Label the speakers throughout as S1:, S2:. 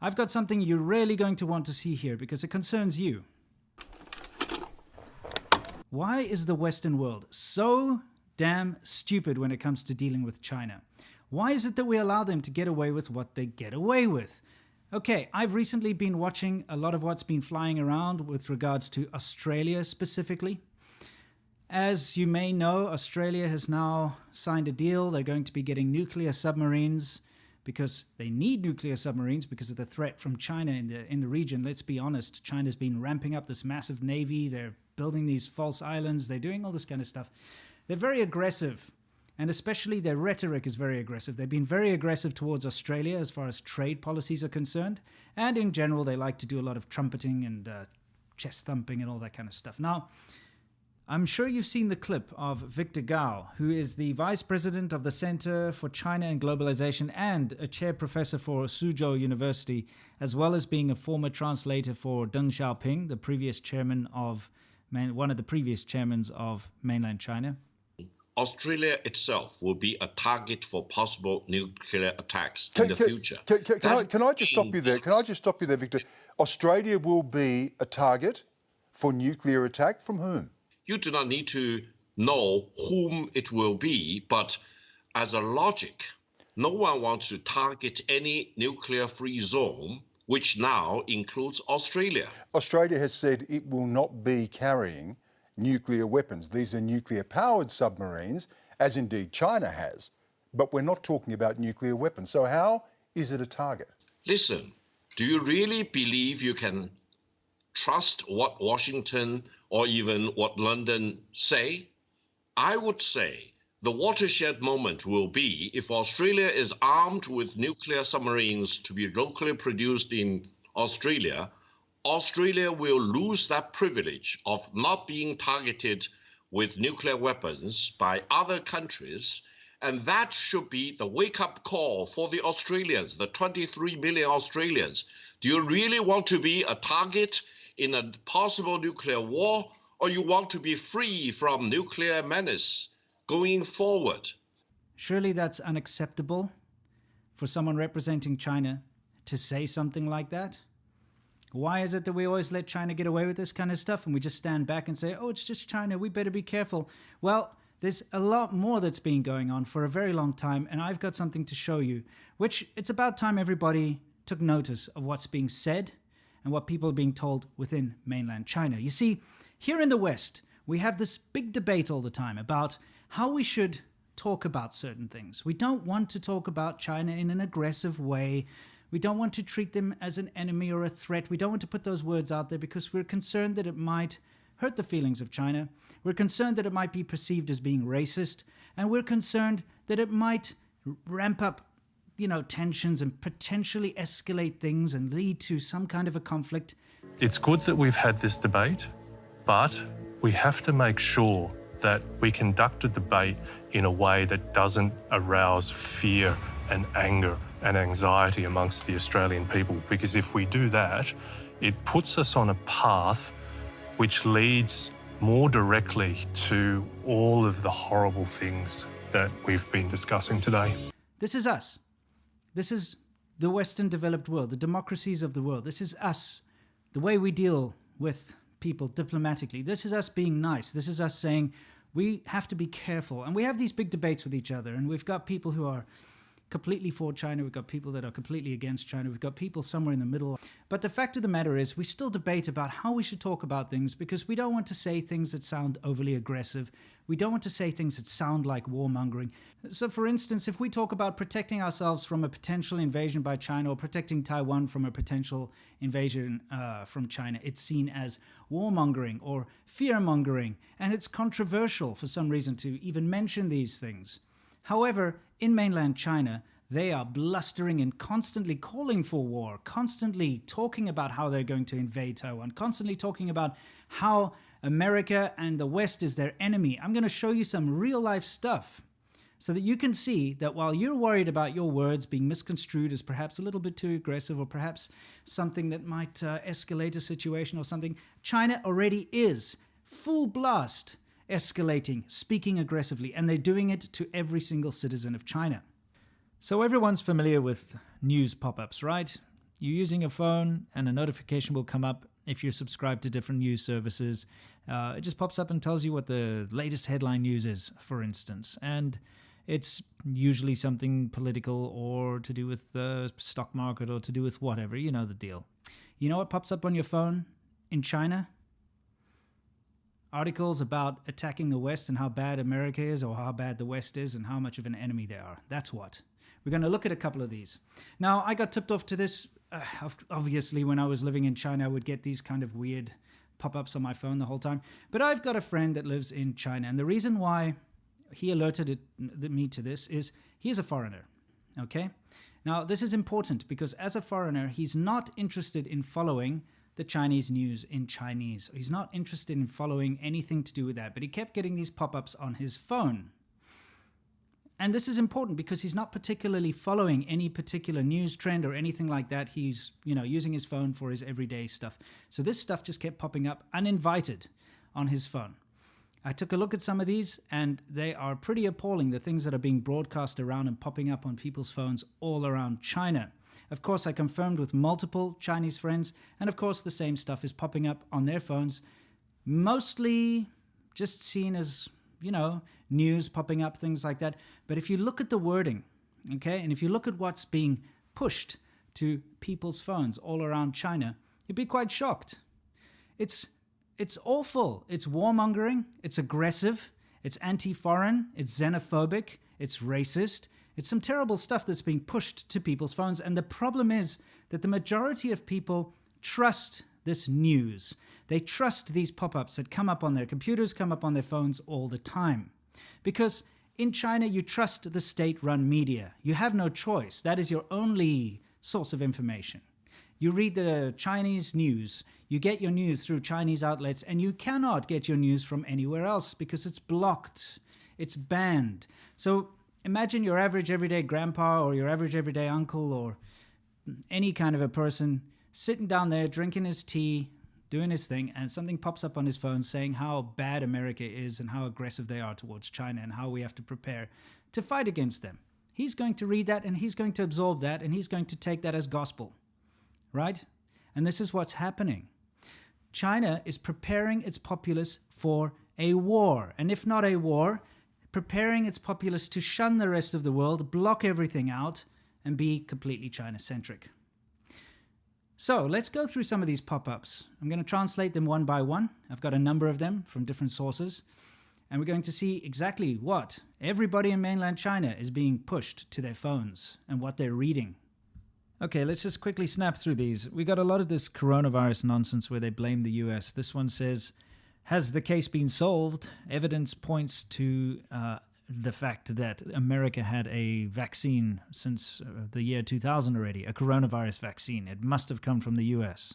S1: I've got something you're really going to want to see here because it concerns you. Why is the Western world so damn stupid when it comes to dealing with China? Why is it that we allow them to get away with what they get away with? Okay, I've recently been watching a lot of what's been flying around with regards to Australia specifically. As you may know, Australia has now signed a deal. They're going to be getting nuclear submarines because they need nuclear submarines because of the threat from China in the region. Let's be honest, China's been ramping up this massive navy. They're building these false islands. They're doing all this kind of stuff. They're very aggressive, and especially their rhetoric is very aggressive. They've been very aggressive towards Australia as far as trade policies are concerned, and in general, they like to do a lot of trumpeting and chest thumping and all that kind of stuff. Now, I'm sure you've seen the clip of Victor Gao, who is the Vice President of the Center for China and Globalization and a chair professor for Suzhou University, as well as being a former translator for Deng Xiaoping, the previous chairman of one of the previous chairmen of mainland China.
S2: Australia itself will be a target for possible nuclear attacks in the future.
S3: Can I just stop you there? Can I just stop you there, Victor? Australia will be a target for nuclear attack from whom?
S2: You do not need to know whom it will be, but as a logic, no one wants to target any nuclear-free zone, which now includes Australia.
S3: Australia has said it will not be carrying nuclear weapons. These are nuclear-powered submarines, as indeed China has. But we're not talking about nuclear weapons. So how is it a target?
S2: Listen, do you really believe you can trust what Washington or even what London say? I would say the watershed moment will be if Australia is armed with nuclear submarines to be locally produced in Australia. Australia will lose that privilege of not being targeted with nuclear weapons by other countries, and that should be the wake-up call for the Australians, the 23 million Australians. Do you really want to be a target in a possible nuclear war, or you want to be free from nuclear menace going forward?
S1: Surely that's unacceptable for someone representing China to say something like that. Why is it that we always let China get away with this kind of stuff and we just stand back and say, oh, it's just China, we better be careful? Well, there's a lot more that's been going on for a very long time, and I've got something to show you, which it's about time everybody took notice of what's being said and what people are being told within mainland China. You see, here in the West, we have this big debate all the time about how we should talk about certain things. We don't want to talk about China in an aggressive way. We don't want to treat them as an enemy or a threat. We don't want to put those words out there because we're concerned that it might hurt the feelings of China. We're concerned that it might be perceived as being racist. And we're concerned that it might ramp up tensions and potentially escalate things and lead to some kind of a conflict.
S4: It's good that we've had this debate, but we have to make sure that we conduct a debate in a way that doesn't arouse fear and anger and anxiety amongst the Australian people, because if we do that, it puts us on a path which leads more directly to all of the horrible things that we've been discussing today.
S1: This is us. This is the Western developed world, the democracies of the world. This is us, the way we deal with people diplomatically. This is us being nice. This is us saying we have to be careful. And we have these big debates with each other. And we've got people who are completely for China. We've got people that are completely against China. We've got people somewhere in the middle. But the fact of the matter is we still debate about how we should talk about things because we don't want to say things that sound overly aggressive. We don't want to say things that sound like warmongering. So, for instance, if we talk about protecting ourselves from a potential invasion by China or protecting Taiwan from a potential invasion from China, it's seen as warmongering or fearmongering, and it's controversial for some reason to even mention these things. However, in mainland China, they are blustering and constantly calling for war, constantly talking about how they're going to invade Taiwan, constantly talking about how America and the West is their enemy. I'm going to show you some real-life stuff so that you can see that while you're worried about your words being misconstrued as perhaps a little bit too aggressive or perhaps something that might escalate a situation or something, China already is full blast escalating, speaking aggressively, and they're doing it to every single citizen of China. So everyone's familiar with news pop-ups, right? You're using a phone and a notification will come up if you're subscribed to different news services. It just pops up and tells you what the latest headline news is, for instance. And it's usually something political or to do with the stock market or to do with whatever. You know the deal. You know what pops up on your phone in China? Articles about attacking the West and how bad America is or how bad the West is and how much of an enemy they are. That's what. We're going to look at a couple of these. Now, I got tipped off to this. Obviously, when I was living in China, I would get these kind of weird pop-ups on my phone the whole time. But I've got a friend that lives in China. And the reason why he alerted me to this is he is a foreigner. Okay? Now, this is important because as a foreigner, he's not interested in following the Chinese news in Chinese. He's not interested in following anything to do with that, but he kept getting these pop-ups on his phone. And this is important because he's not particularly following any particular news trend or anything like that. He's, using his phone for his everyday stuff. So this stuff just kept popping up uninvited on his phone. I took a look at some of these and they are pretty appalling, the things that are being broadcast around and popping up on people's phones all around China. Of course, I confirmed with multiple Chinese friends, and of course the same stuff is popping up on their phones, mostly just seen as, news popping up, things like that. But if you look at the wording, okay, and if you look at what's being pushed to people's phones all around China, you'd be quite shocked. It's awful. It's warmongering. It's aggressive. It's anti-foreign. It's xenophobic. It's racist. It's some terrible stuff that's being pushed to people's phones. And the problem is that the majority of people trust this news. They trust these pop-ups that come up on their computers, come up on their phones all the time. Because in China, you trust the state-run media. You have no choice. That is your only source of information. You read the Chinese news. You get your news through Chinese outlets, and you cannot get your news from anywhere else because it's blocked. It's banned. So imagine your average everyday grandpa or your average everyday uncle or any kind of a person sitting down there drinking his tea, doing his thing, and something pops up on his phone saying how bad America is and how aggressive they are towards China and how we have to prepare to fight against them. He's going to read that and he's going to absorb that and he's going to take that as gospel, right? And this is what's happening. China is preparing its populace for a war, and if not a war, preparing its populace to shun the rest of the world, block everything out, and be completely China-centric. So let's go through some of these pop-ups. I'm going to translate them one by one. I've got a number of them from different sources. And we're going to see exactly what everybody in mainland China is being pushed to their phones and what they're reading. Okay, let's just quickly snap through these. We got a lot of this coronavirus nonsense where they blame the US. This one says, has the case been solved? Evidence points to the fact that America had a vaccine since the year 2000 already, a coronavirus vaccine. It must have come from the US.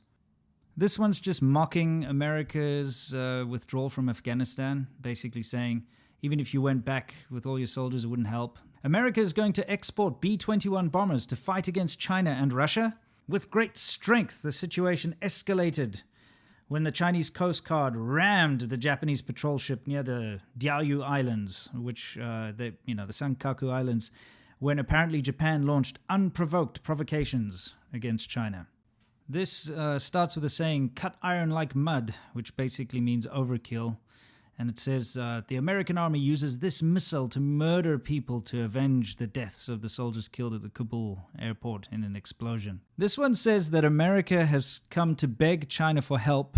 S1: This one's just mocking America's withdrawal from Afghanistan, basically saying, even if you went back with all your soldiers, it wouldn't help. America is going to export B-21 bombers to fight against China and Russia. With great strength, the situation escalated when the Chinese Coast Guard rammed the Japanese patrol ship near the Diaoyu Islands, which, the Senkaku Islands, when apparently Japan launched unprovoked provocations against China. This starts with a saying, cut iron like mud, which basically means overkill. And it says, the American army uses this missile to murder people to avenge the deaths of the soldiers killed at the Kabul airport in an explosion. This one says that America has come to beg China for help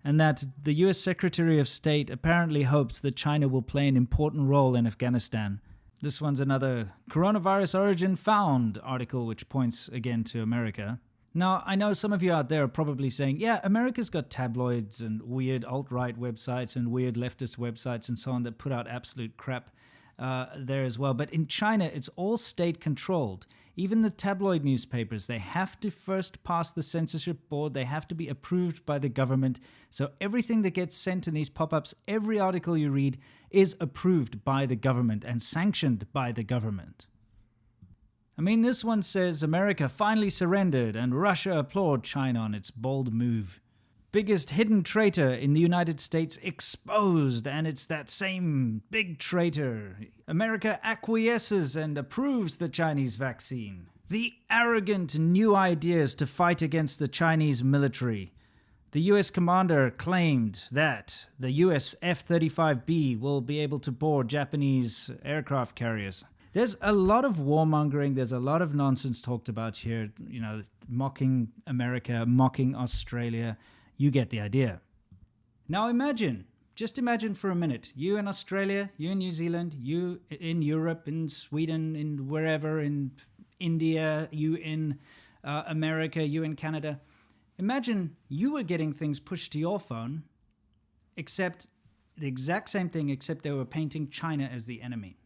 S1: and that the US Secretary of State apparently hopes that China will play an important role in Afghanistan. This one's another coronavirus origin found article which points again to America. Now, I know some of you out there are probably saying, yeah, America's got tabloids and weird alt-right websites and weird leftist websites and so on that put out absolute crap there as well. But in China, it's all state-controlled. Even the tabloid newspapers, they have to first pass the censorship board. They have to be approved by the government. So everything that gets sent in these pop-ups, every article you read is approved by the government and sanctioned by the government. I mean, this one says America finally surrendered and Russia applaud China on its bold move. Biggest hidden traitor in the United States exposed, and it's that same big traitor. America acquiesces and approves the Chinese vaccine. The arrogant new ideas to fight against the Chinese military. The US commander claimed that the US F-35B will be able to board Japanese aircraft carriers. There's a lot of warmongering, there's a lot of nonsense talked about here, you know, mocking America, mocking Australia. You get the idea. Now imagine, just imagine for a minute, you in Australia, you in New Zealand, you in Europe, in Sweden, in wherever, in India, you in America, you in Canada. Imagine you were getting things pushed to your phone, except the exact same thing, except they were painting China as the enemy,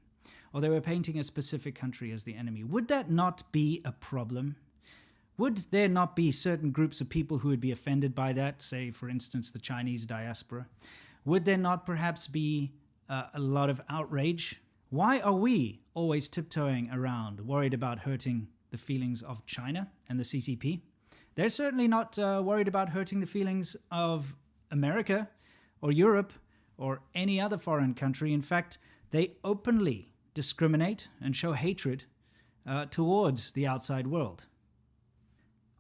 S1: or they were painting a specific country as the enemy. Would that not be a problem? Would there not be certain groups of people who would be offended by that, say, for instance, the Chinese diaspora? Would there not perhaps be a lot of outrage? Why are we always tiptoeing around, worried about hurting the feelings of China and the CCP? They're certainly not worried about hurting the feelings of America or Europe or any other foreign country. In fact, they openly discriminate and show hatred towards the outside world.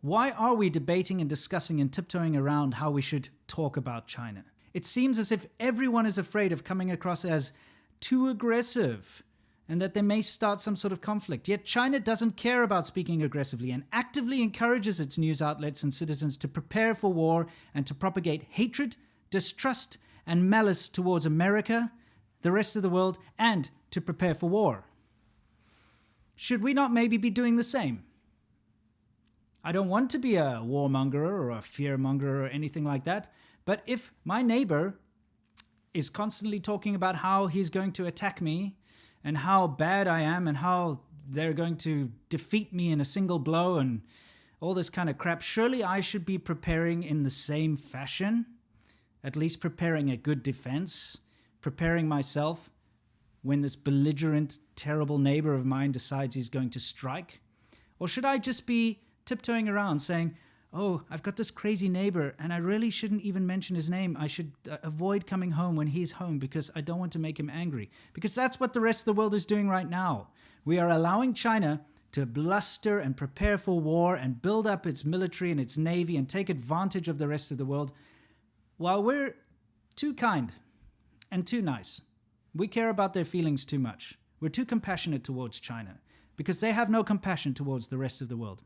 S1: Why are we debating and discussing and tiptoeing around how we should talk about China? It seems as if everyone is afraid of coming across as too aggressive and that they may start some sort of conflict. Yet China doesn't care about speaking aggressively and actively encourages its news outlets and citizens to prepare for war and to propagate hatred, distrust, and malice towards America, the rest of the world, and to prepare for war. Should we not maybe be doing the same? I don't want to be a warmonger or a fearmonger or anything like that, but if my neighbor is constantly talking about how he's going to attack me and how bad I am and how they're going to defeat me in a single blow and all this kind of crap, surely I should be preparing in the same fashion, at least preparing a good defense, preparing myself when this belligerent, terrible neighbor of mine decides he's going to strike? Or should I just be tiptoeing around saying, oh, I've got this crazy neighbor and I really shouldn't even mention his name. I should avoid coming home when he's home because I don't want to make him angry. Because that's what the rest of the world is doing right now. We are allowing China to bluster and prepare for war and build up its military and its navy and take advantage of the rest of the world while we're too kind and too nice. We care about their feelings too much. We're too compassionate towards China because they have no compassion towards the rest of the world.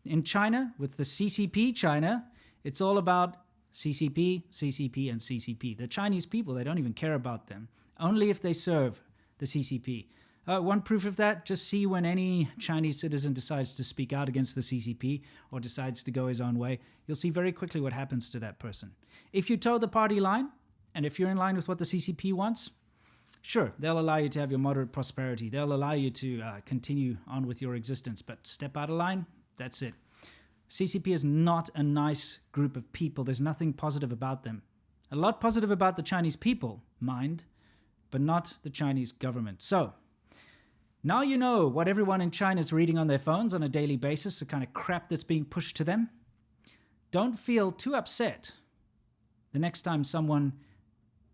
S1: In China, with the CCP China, it's all about CCP, CCP, and CCP. The Chinese people, they don't even care about them, only if they serve the CCP. One proof of that, just see when any Chinese citizen decides to speak out against the CCP or decides to go his own way, you'll see very quickly what happens to that person. If you toe the party line, and if you're in line with what the CCP wants, sure, they'll allow you to have your moderate prosperity. They'll allow you to continue on with your existence, but step out of line, that's it. CCP is not a nice group of people. There's nothing positive about them. A lot positive about the Chinese people, mind, but not the Chinese government. So, now you know what everyone in China is reading on their phones on a daily basis, the kind of crap that's being pushed to them. Don't feel too upset the next time someone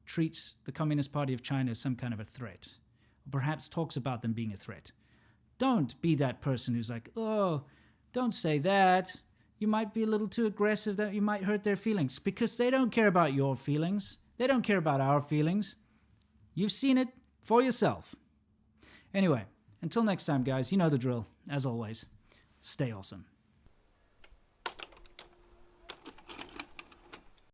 S1: treats the Communist Party of China as some kind of a threat, or perhaps talks about them being a threat. Don't be that person who's like, oh, don't say that. You might be a little too aggressive, that you might hurt their feelings, because they don't care about your feelings. They don't care about our feelings. You've seen it for yourself. Anyway, until next time, guys, you know the drill. As always, stay awesome.